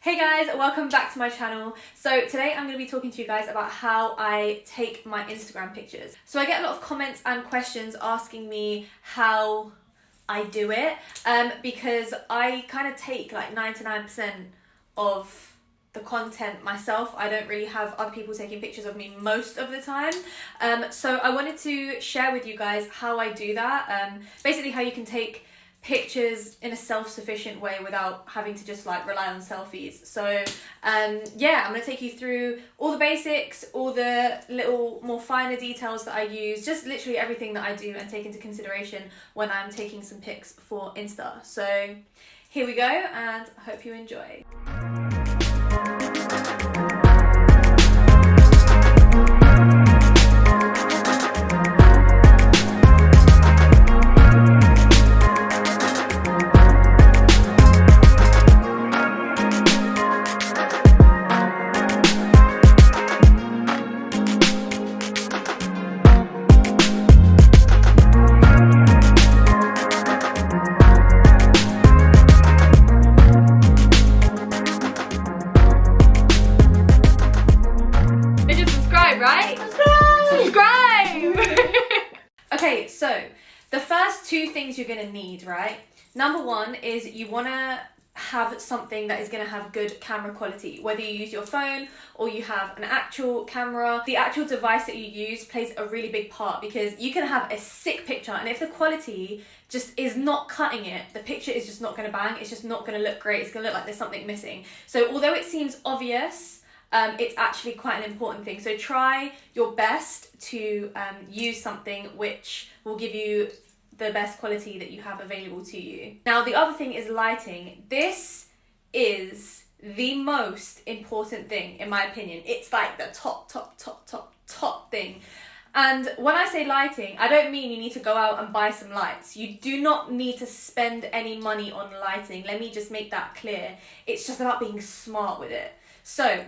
Hey guys, welcome back to my channel. So today I'm going to be talking to you guys about how I take my Instagram pictures. So I get a lot of comments and questions asking me how I do it because I kind of take like 99% of the content myself. I don't really have other people taking pictures of me most of the time. So I wanted to share with you guys how I do that. Basically how you can take pictures in a self-sufficient way without having to just like rely on selfies. So yeah, I'm going to take you through all the basics, all the little more finer details that I use, just literally everything that I do and take into consideration when I'm taking some pics for Insta. So here we go, and I hope you enjoy. Right? Subscribe! Okay, so the first two things you're going to need, right? Number one is you want to have something that is going to have good camera quality. Whether you use your phone or you have an actual camera, the actual device that you use plays a really big part, because you can have a sick picture and if the quality just is not cutting it, the picture is just not going to bang. It's just not going to look great. It's going to look like there's something missing. So although it seems obvious, it's actually quite an important thing. So try your best to use something which will give you the best quality that you have available to you. Now, the other thing is lighting. This is the most important thing, in my opinion. It's like the top thing. And when I say lighting, I don't mean you need to go out and buy some lights. You do not need to spend any money on lighting. Let me just make that clear. It's just about being smart with it. So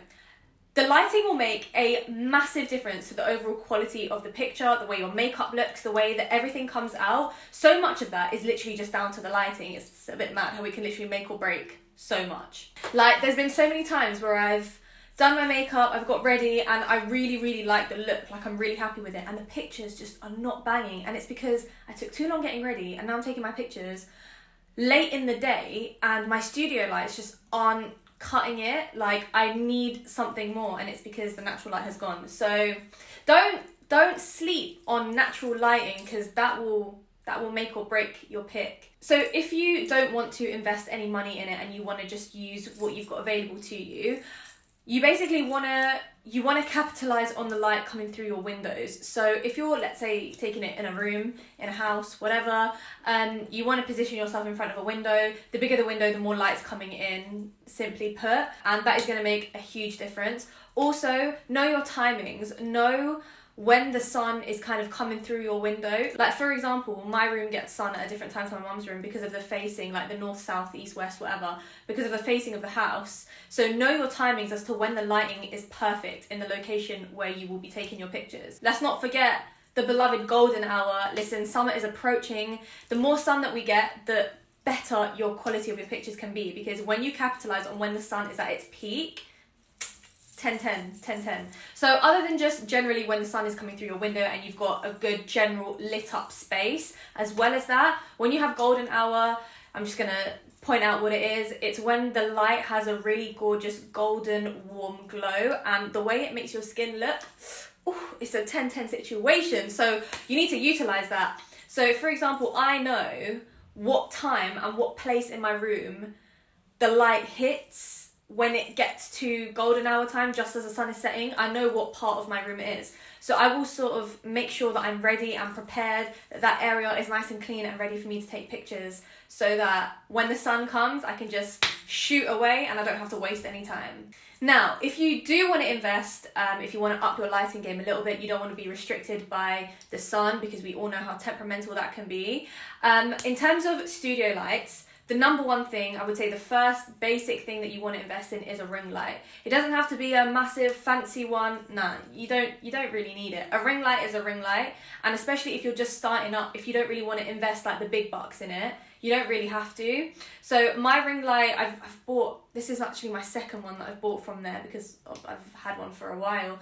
the lighting will make a massive difference to the overall quality of the picture, the way your makeup looks, the way that everything comes out. So much of that is literally just down to the lighting. It's a bit mad how we can literally make or break so much. Like, there's been so many times where I've done my makeup, I've got ready, and I really like the look, like I'm really happy with it, and the pictures just are not banging, and it's because I took too long getting ready, and now I'm taking my pictures late in the day, and my studio lights just aren't cutting it. Like, I need something more, and it's because the natural light has gone. So don't sleep on natural lighting, because that will make or break your pic. So if you don't want to invest any money in it and you want to just use what you've got available to you, you basically want to capitalize on the light coming through your windows. So if you're, let's say, taking it in a room, in a house, whatever, you want to position yourself in front of a window. The bigger the window, the more light's coming in, simply put, and that is going to make a huge difference. Also, know your timings. Know when the sun is kind of coming through your window. Like, for example, my room gets sun at a different time to my mum's room because of the facing, like the north, south, east, west, whatever, because of the facing of the house. So know your timings as to when the lighting is perfect in the location where you will be taking your pictures. Let's not forget the beloved golden hour. Listen, summer is approaching. The more sun that we get, the better your quality of your pictures can be, because when you capitalize on when the sun is at its peak, 10-10. So other than just generally when the sun is coming through your window and you've got a good general lit up space, as well as that, when you have golden hour, I'm just gonna point out what it is. It's when the light has a really gorgeous golden warm glow, and the way it makes your skin look, it's a 10-10 situation. So you need to utilize that. So for example, I know what time and what place in my room the light hits when it gets to golden hour time, just as the sun is setting. I know what part of my room it is. So I will sort of make sure that I'm ready and prepared, that area is nice and clean and ready for me to take pictures, so that when the sun comes, I can just shoot away and I don't have to waste any time. Now, if you do want to invest, if you want to up your lighting game a little bit, you don't want to be restricted by the sun, because we all know how temperamental that can be. In terms of studio lights, the number one thing, I would say the first basic thing that you want to invest in is a ring light. It doesn't have to be a massive fancy one. Nah, you don't really need it. A ring light is a ring light, and especially if you're just starting up, if you don't really want to invest like the big bucks in it, You don't really have to. So my ring light, I've bought, this is actually my second one that I've bought from there because I've had one for a while,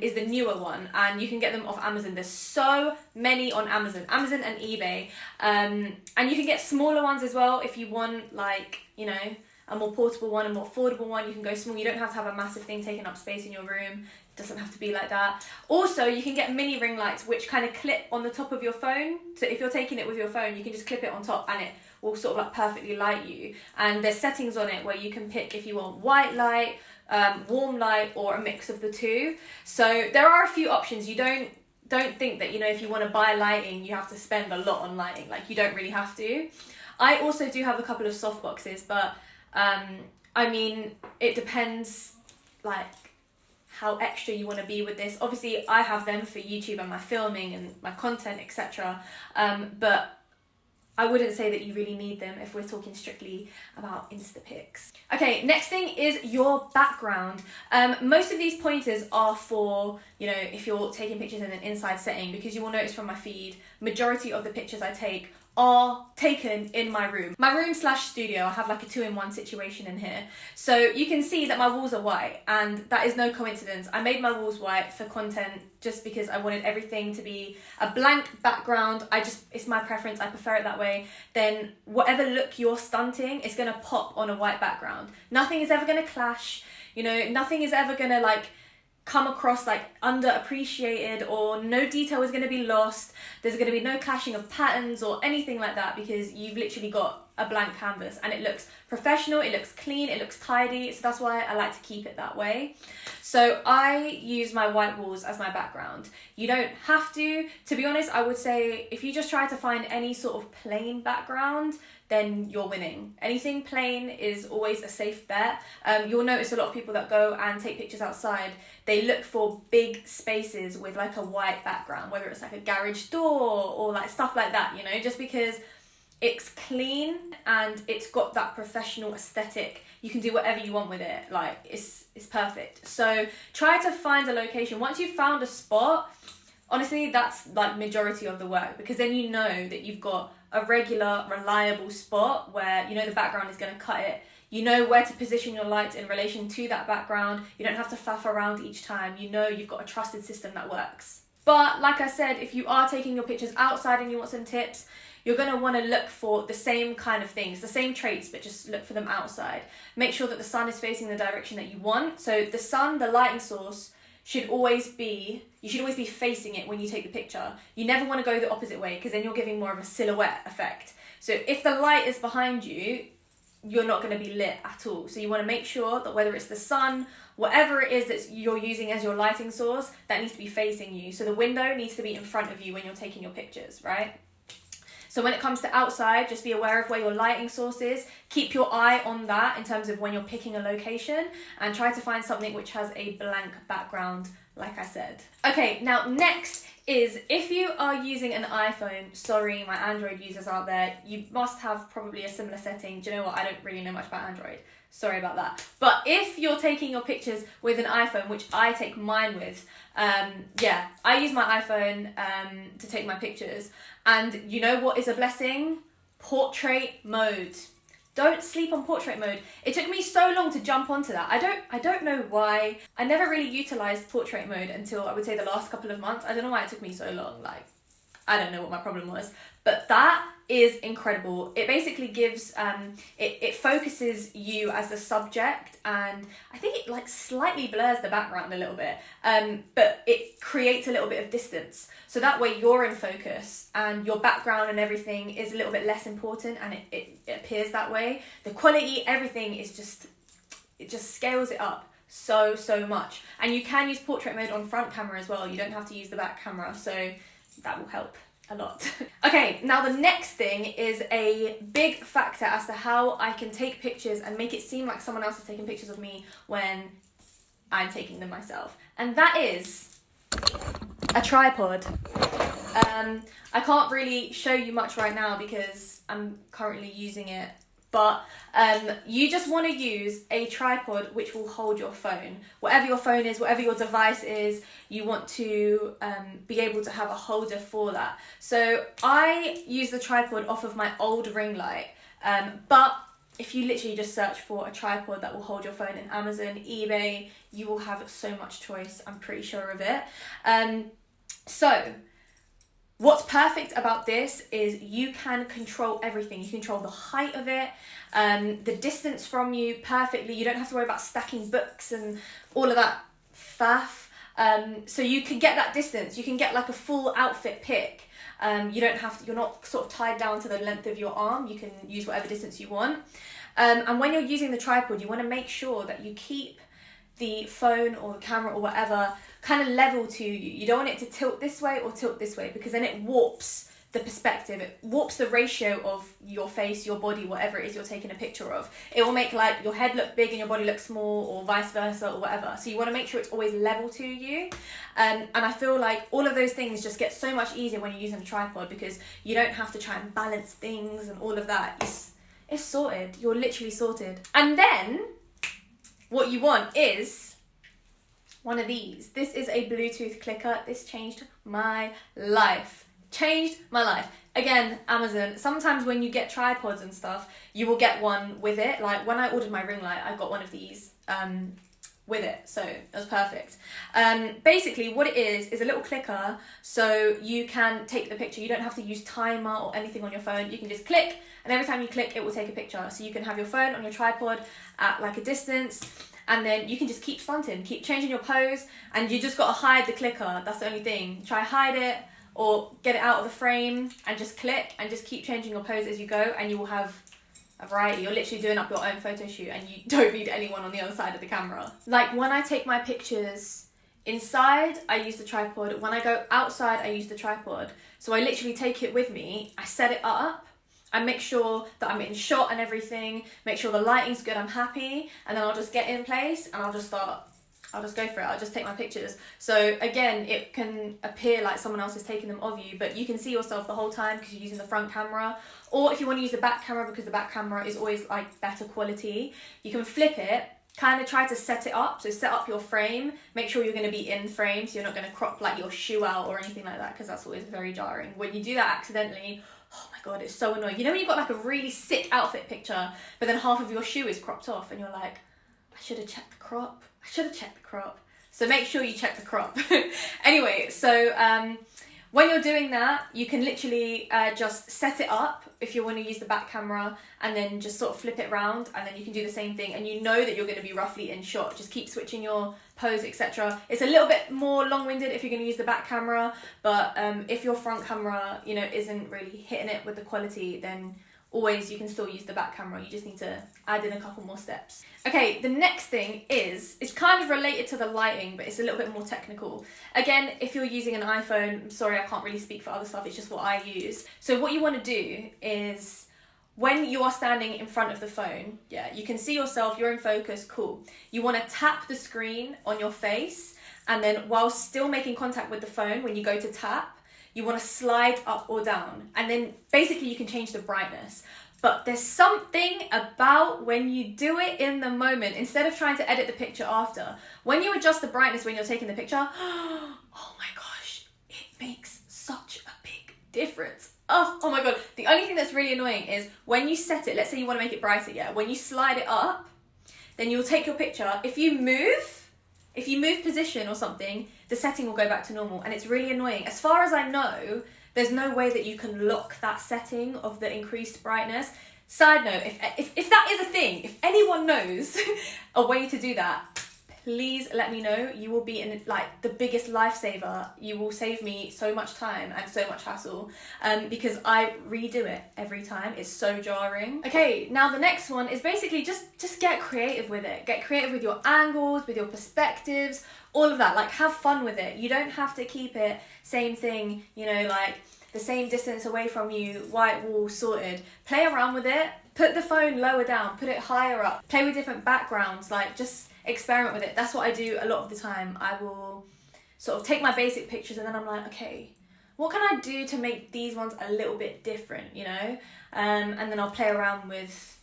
is the newer one, and you can get them off Amazon. There's so many on Amazon and eBay, and you can get smaller ones as well if you want, like, you know, a more portable one, a more affordable one. You can go small. You don't have to have a massive thing taking up space in your room. It doesn't have to be like that. Also, you can get mini ring lights which kind of clip on the top of your phone. So if you're taking it with your phone, you can just clip it on top and it will sort of like perfectly light you. And there's settings on it where you can pick if you want white light, warm light, or a mix of the two. So there are a few options. You don't think that, you know, if you want to buy lighting, you have to spend a lot on lighting. Like, you don't really have to. I also do have a couple of soft boxes, but I mean, it depends, like, how extra you want to be with this. Obviously, I have them for YouTube and my filming and my content, etc. But I wouldn't say that you really need them if we're talking strictly about Insta pics. Okay, next thing is your background. Most of these pointers are for, you know, if you're taking pictures in an inside setting, because you will notice from my feed, majority of the pictures I take are taken in my room. My room slash studio, I have like a 2-in-1 situation in here. So you can see that my walls are white, and that is no coincidence. I made my walls white for content just because I wanted everything to be a blank background. It's my preference, I prefer it that way. Then whatever look you're stunting is gonna pop on a white background. Nothing is ever gonna clash, you know, nothing is ever gonna like come across like underappreciated, or no detail is going to be lost. There's going to be no clashing of patterns or anything like that, because you've literally got a blank canvas and it looks professional, it looks clean, it looks tidy. So that's why I like to keep it that way. So I use my white walls as my background. You don't have to be honest. I would say if you just try to find any sort of plain background, then you're winning. Anything plain is always a safe bet. You'll notice a lot of people that go and take pictures outside, they look for big spaces with like a white background, whether it's like a garage door or like stuff like that, you know, just because it's clean and it's got that professional aesthetic. You can do whatever you want with it. Like, it's perfect. So try to find a location. Once you've found a spot, honestly, that's like majority of the work, because then you know that you've got a regular, reliable spot where you know the background is going to cut it. You know where to position your lights in relation to that background. You don't have to faff around each time. You know you've got a trusted system that works. But like I said, if you are taking your pictures outside and you want some tips, you're going to want to look for the same kind of things, the same traits, but just look for them outside. Make sure that the sun is facing the direction that you want. So the sun, the lighting source, you should always be facing it when you take the picture. You never want to go the opposite way, because then you're giving more of a silhouette effect. So if the light is behind you, you're not going to be lit at all. So you want to make sure that whether it's the sun, whatever it is that you're using as your lighting source, that needs to be facing you. So the window needs to be in front of you when you're taking your pictures, right? So when it comes to outside, just be aware of where your lighting source is. Keep your eye on that in terms of when you're picking a location, and try to find something which has a blank background, like I said. Okay, now next is if you are using an iPhone, sorry, my Android users out there, you must have probably a similar setting. Do you know what? I don't really know much about Android. Sorry about that. But if you're taking your pictures with an iPhone, which I take mine with, I use my iPhone to take my pictures. And you know what is a blessing? Portrait mode. Don't sleep on portrait mode. It took me so long to jump onto that. I don't know why. I never really utilized portrait mode until I would say the last couple of months. I don't know why it took me so long. Like, I don't know what my problem was. But that is incredible. It basically gives, it focuses you as the subject, and I think it like slightly blurs the background a little bit, but it creates a little bit of distance. So that way you're in focus and your background and everything is a little bit less important, and it appears that way. The quality, everything is just, it just scales it up so much. And you can use portrait mode on front camera as well. You don't have to use the back camera, so that will help a lot. Okay, now the next thing is a big factor as to how I can take pictures and make it seem like someone else is taking pictures of me when I'm taking them myself. And that is a tripod. I can't really show you much right now because I'm currently using it but you just want to use a tripod which will hold your phone. Whatever your phone is, whatever your device is, you want to be able to have a holder for that. So I use the tripod off of my old ring light, but if you literally just search for a tripod that will hold your phone in Amazon, eBay, you will have so much choice, I'm pretty sure of it. So what's perfect about this is you can control everything. You control the height of it, the distance from you perfectly. You don't have to worry about stacking books and all of that faff. So you can get that distance. You can get like a full outfit pic. You don't have to, you're not sort of tied down to the length of your arm. You can use whatever distance you want. And when you're using the tripod, you want to make sure that you keep the phone or the camera or whatever kind of level to you. You don't want it to tilt this way or tilt this way, because then it warps the perspective. It warps the ratio of your face, your body, whatever it is you're taking a picture of. It will make like your head look big and your body look small, or vice versa, or whatever. So you want to make sure it's always level to you. And I feel like all of those things just get so much easier when you're using a tripod, because you don't have to try and balance things and all of that. It's sorted. You're literally sorted. And then what you want is one of these. This is a Bluetooth clicker. This changed my life. Changed my life. Again, Amazon. Sometimes when you get tripods and stuff, you will get one with it. Like when I ordered my ring light, I got one of these with it. So it was perfect. Basically what it is a little clicker, so you can take the picture. You don't have to use timer or anything on your phone. You can just click, and every time you click, it will take a picture. So you can have your phone on your tripod at like a distance, and then you can just keep stunting, keep changing your pose, and you just got to hide the clicker. That's the only thing. Try hide it or get it out of the frame and just click and just keep changing your pose as you go, and you will have a variety. You're literally doing up your own photo shoot and you don't need anyone on the other side of the camera. Like when I take my pictures inside, I use the tripod. When I go outside, I use the tripod. So I literally take it with me, I set it up, I make sure that I'm in shot and everything, make sure the lighting's good, I'm happy, and then I'll just get in place and I'll just go for it. I'll just take my pictures. So again, it can appear like someone else is taking them of you, but you can see yourself the whole time because you're using the front camera. Or if you want to use the back camera, because the back camera is always like better quality, you can flip it, kind of try to set it up. So set up your frame, make sure you're going to be in frame, so you're not going to crop like your shoe out or anything like that, because that's always very jarring. When you do that accidentally, oh my god, it's so annoying. You know when you've got like a really sick outfit picture, but then half of your shoe is cropped off and you're like, I should have checked the crop. So make sure you check the crop. Anyway, so when you're doing that, you can literally just set it up if you want to use the back camera, and then just sort of flip it around, and then you can do the same thing, and you know that you're going to be roughly in shot. Just keep switching your pose, etc. It's a little bit more long-winded if you're going to use the back camera, but if your front camera, you know, isn't really hitting it with the quality, then always you can still use the back camera. You just need to add in a couple more steps. Okay, the next thing is, it's kind of related to the lighting, but it's a little bit more technical. Again, if you're using an iPhone, I'm sorry, I can't really speak for other stuff, it's just what I use. So what you want to do is, when you are standing in front of the phone, yeah, you can see yourself, you're in focus, cool. You want to tap the screen on your face, and then while still making contact with the phone, when you go to tap, you want to slide up or down, and then basically you can change the brightness. But there's something about when you do it in the moment, instead of trying to edit the picture after, when you adjust the brightness when you're taking the picture, oh my gosh, it makes such a big difference. Oh my god. The only thing that's really annoying is when you set it, let's say you want to make it brighter, yeah, when you slide it up, then you'll take your picture. If you move position or something, the setting will go back to normal, and it's really annoying. As far as I know, there's no way that you can lock that setting of the increased brightness. Side note, if that is a thing, if anyone knows a way to do that, please let me know. You will be in like the biggest lifesaver. You will save me so much time and so much hassle, because I redo it every time. It's so jarring. Okay, now the next one is basically just get creative with it. Get creative with your angles, with your perspectives, all of that. Like, have fun with it. You don't have to keep it same thing, you know, like the same distance away from you, white wall, sorted. Play around with it. Put the phone lower down, put it higher up. Play with different backgrounds, like just experiment with it. That's what I do a lot of the time. I will sort of take my basic pictures and then I'm like, okay, what can I do to make these ones a little bit different, you know? And then I'll play around with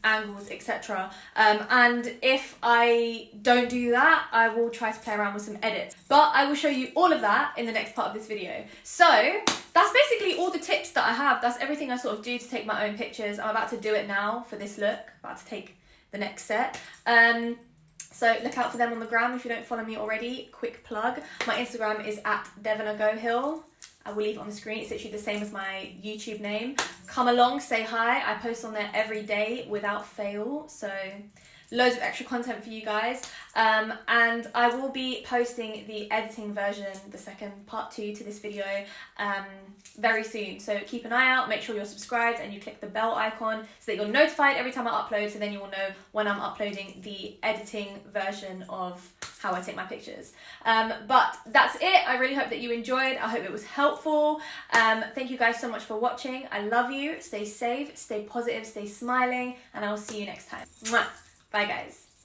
angles, etc. And if I don't do that, I will try to play around with some edits. But I will show you all of that in the next part of this video. So that's basically all the tips that I have. That's everything I sort of do to take my own pictures. I'm about to do it now for this look. I'm about to take the next set. So look out for them on the gram if you don't follow me already. Quick plug. My Instagram is @DevonAGoHill. I will leave it on the screen. It's literally the same as my YouTube name. Come along, say hi. I post on there every day without fail. So loads of extra content for you guys. And I will be posting the editing version, the second part 2 to this video, very soon. So keep an eye out, make sure you're subscribed and you click the bell icon so that you're notified every time I upload, so then you will know when I'm uploading the editing version of how I take my pictures. But that's it. I really hope that you enjoyed. I hope it was helpful. Thank you guys so much for watching. I love you. Stay safe, stay positive, stay smiling, and I will see you next time. Mwah. Bye guys.